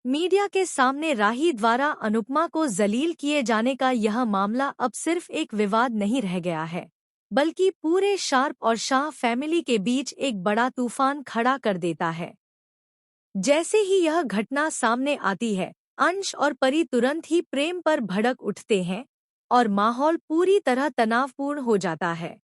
Media के सामने राही द्वारा अनुपमा को जलील किए जाने का यह मामला अब सिर्फ एक विवाद नहीं रह गया है, बल्कि पूरे शार्प और शाह फैमिली के बीच एक बड़ा तूफान खड़ा कर देता है। जैसे ही यह घटना सामने आती है, अंश और परी तुरंत ही प्रेम पर भड़क उठते हैं और माहौल पूरी तरह तनावपूर्ण हो जाता है।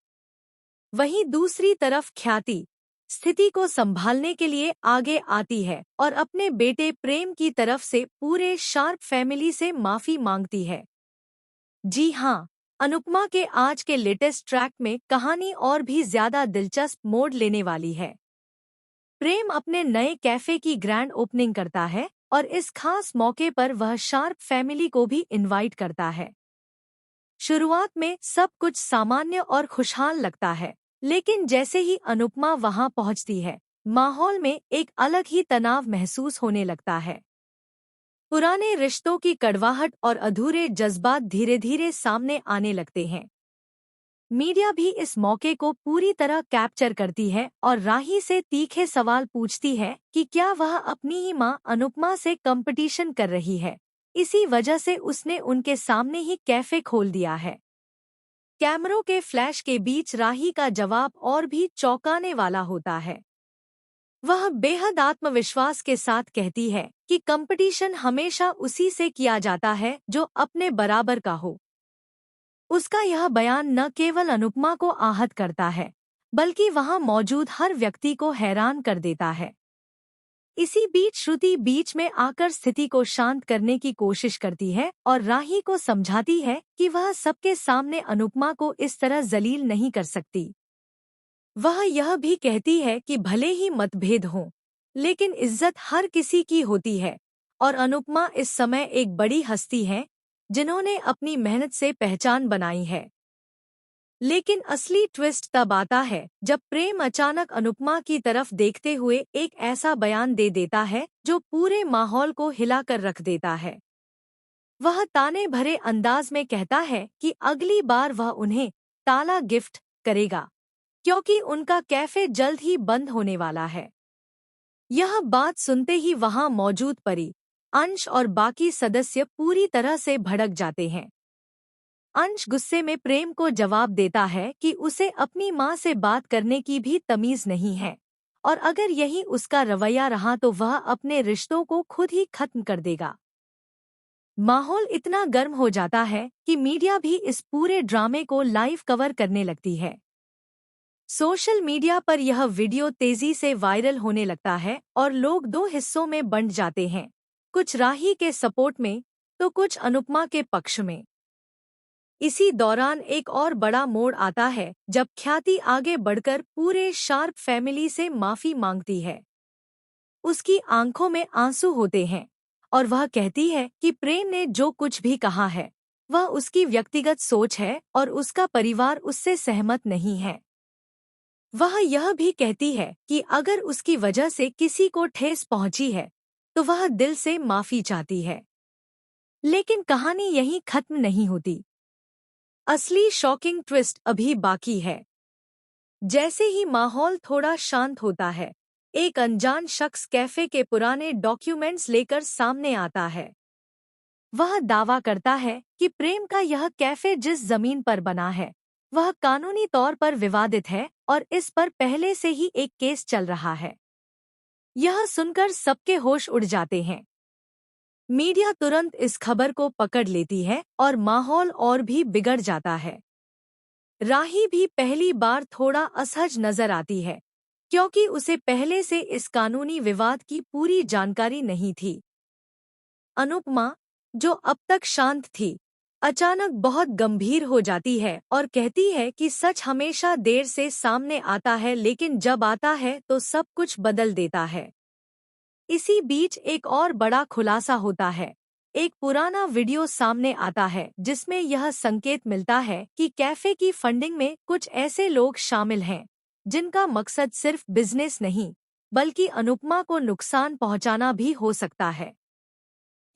वहीं दूसरी तरफ ख्याति स्थिति को संभालने के लिए आगे आती है और अपने बेटे प्रेम की तरफ से पूरे शार्प फैमिली से माफी मांगती है। जी हाँ, अनुपमा के आज के लेटेस्ट ट्रैक में कहानी और भी ज्यादा दिलचस्प मोड़ लेने वाली है। प्रेम अपने नए कैफे की ग्रैंड ओपनिंग करता है और इस खास मौके पर वह शार्प फैमिली को भी इनवाइट करता है। शुरुआत में सब कुछ सामान्य और खुशहाल लगता है, लेकिन जैसे ही अनुपमा वहां पहुंचती है, माहौल में एक अलग ही तनाव महसूस होने लगता है। पुराने रिश्तों की कड़वाहट और अधूरे जज्बात धीरे धीरे सामने आने लगते हैं। मीडिया भी इस मौके को पूरी तरह कैप्चर करती है और राही से तीखे सवाल पूछती है कि क्या वह अपनी ही मां अनुपमा से कंपटीशन कर रही है। इसी वजह से उसने उनके सामने ही कैफे खोल दिया है। कैमरों के फ्लैश के बीच राही का जवाब और भी चौंकाने वाला होता है। वह बेहद आत्मविश्वास के साथ कहती है कि कंपटीशन हमेशा उसी से किया जाता है जो अपने बराबर का हो। उसका यह बयान न केवल अनुपमा को आहत करता है, बल्कि वहां मौजूद हर व्यक्ति को हैरान कर देता है। इसी बीच श्रुति बीच में आकर स्थिति को शांत करने की कोशिश करती है और राही को समझाती है कि वह सबके सामने अनुपमा को इस तरह जलील नहीं कर सकती। वह यह भी कहती है कि भले ही मतभेद हों, लेकिन इज्जत हर किसी की होती है और अनुपमा इस समय एक बड़ी हस्ती है जिन्होंने अपनी मेहनत से पहचान बनाई है। लेकिन असली ट्विस्ट तब आता है जब प्रेम अचानक अनुपमा की तरफ देखते हुए एक ऐसा बयान दे देता है जो पूरे माहौल को हिलाकर रख देता है। वह ताने भरे अंदाज में कहता है कि अगली बार वह उन्हें ताला गिफ्ट करेगा, क्योंकि उनका कैफे जल्द ही बंद होने वाला है। यह बात सुनते ही वहां मौजूद परी, अंश और बाकी सदस्य पूरी तरह से भड़क जाते हैं। अंश गुस्से में प्रेम को जवाब देता है कि उसे अपनी मां से बात करने की भी तमीज नहीं है और अगर यही उसका रवैया रहा तो वह अपने रिश्तों को खुद ही खत्म कर देगा। माहौल इतना गर्म हो जाता है कि मीडिया भी इस पूरे ड्रामे को लाइव कवर करने लगती है। सोशल मीडिया पर यह वीडियो तेजी से वायरल होने लगता है और लोग दो हिस्सों में बंट जाते हैं, कुछ राही के सपोर्ट में तो कुछ अनुपमा के पक्ष में। इसी दौरान एक और बड़ा मोड़ आता है जब ख्याति आगे बढ़कर पूरे शार्प फैमिली से माफी मांगती है। उसकी आंखों में आंसू होते हैं और वह कहती है कि प्रेम ने जो कुछ भी कहा है वह उसकी व्यक्तिगत सोच है और उसका परिवार उससे सहमत नहीं है। वह यह भी कहती है कि अगर उसकी वजह से किसी को ठेस पहुंची है तो वह दिल से माफी चाहती है। लेकिन कहानी यहीं खत्म नहीं होती। असली शॉकिंग ट्विस्ट अभी बाकी है। जैसे ही माहौल थोड़ा शांत होता है, एक अनजान शख्स कैफे के पुराने डॉक्यूमेंट्स लेकर सामने आता है। वह दावा करता है कि प्रेम का यह कैफे जिस जमीन पर बना है वह कानूनी तौर पर विवादित है और इस पर पहले से ही एक केस चल रहा है। यह सुनकर सबके होश उड़ जाते हैं। मीडिया तुरंत इस खबर को पकड़ लेती है और माहौल और भी बिगड़ जाता है। राही भी पहली बार थोड़ा असहज नजर आती है, क्योंकि उसे पहले से इस कानूनी विवाद की पूरी जानकारी नहीं थी। अनुपमा, जो अब तक शांत थी, अचानक बहुत गंभीर हो जाती है और कहती है कि सच हमेशा देर से सामने आता है, लेकिन जब आता है तो सब कुछ बदल देता है। इसी बीच एक और बड़ा खुलासा होता है। एक पुराना वीडियो सामने आता है जिसमें यह संकेत मिलता है कि कैफे की फंडिंग में कुछ ऐसे लोग शामिल हैं जिनका मकसद सिर्फ बिजनेस नहीं, बल्कि अनुपमा को नुकसान पहुंचाना भी हो सकता है।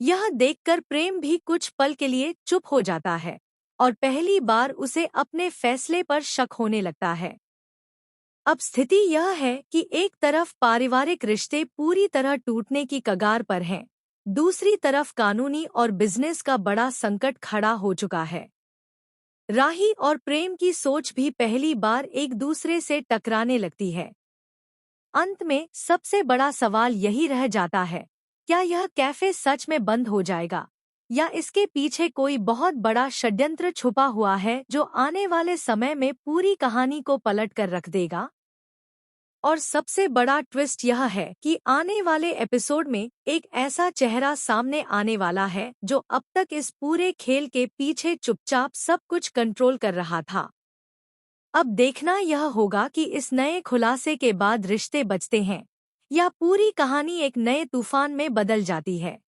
यह देखकर प्रेम भी कुछ पल के लिए चुप हो जाता है और पहली बार उसे अपने फैसले पर शक होने लगता है। अब स्थिति यह है कि एक तरफ पारिवारिक रिश्ते पूरी तरह टूटने की कगार पर हैं, दूसरी तरफ कानूनी और बिजनेस का बड़ा संकट खड़ा हो चुका है। राही और प्रेम की सोच भी पहली बार एक दूसरे से टकराने लगती है। अंत में सबसे बड़ा सवाल यही रह जाता है, क्या यह कैफे सच में बंद हो जाएगा या इसके पीछे कोई बहुत बड़ा षड्यंत्र छुपा हुआ है जो आने वाले समय में पूरी कहानी को पलट कर रख देगा। और सबसे बड़ा ट्विस्ट यह है कि आने वाले एपिसोड में एक ऐसा चेहरा सामने आने वाला है जो अब तक इस पूरे खेल के पीछे चुपचाप सब कुछ कंट्रोल कर रहा था। अब देखना यह होगा कि इस नए खुलासे के बाद रिश्ते बचते हैं या पूरी कहानी एक नए तूफान में बदल जाती है।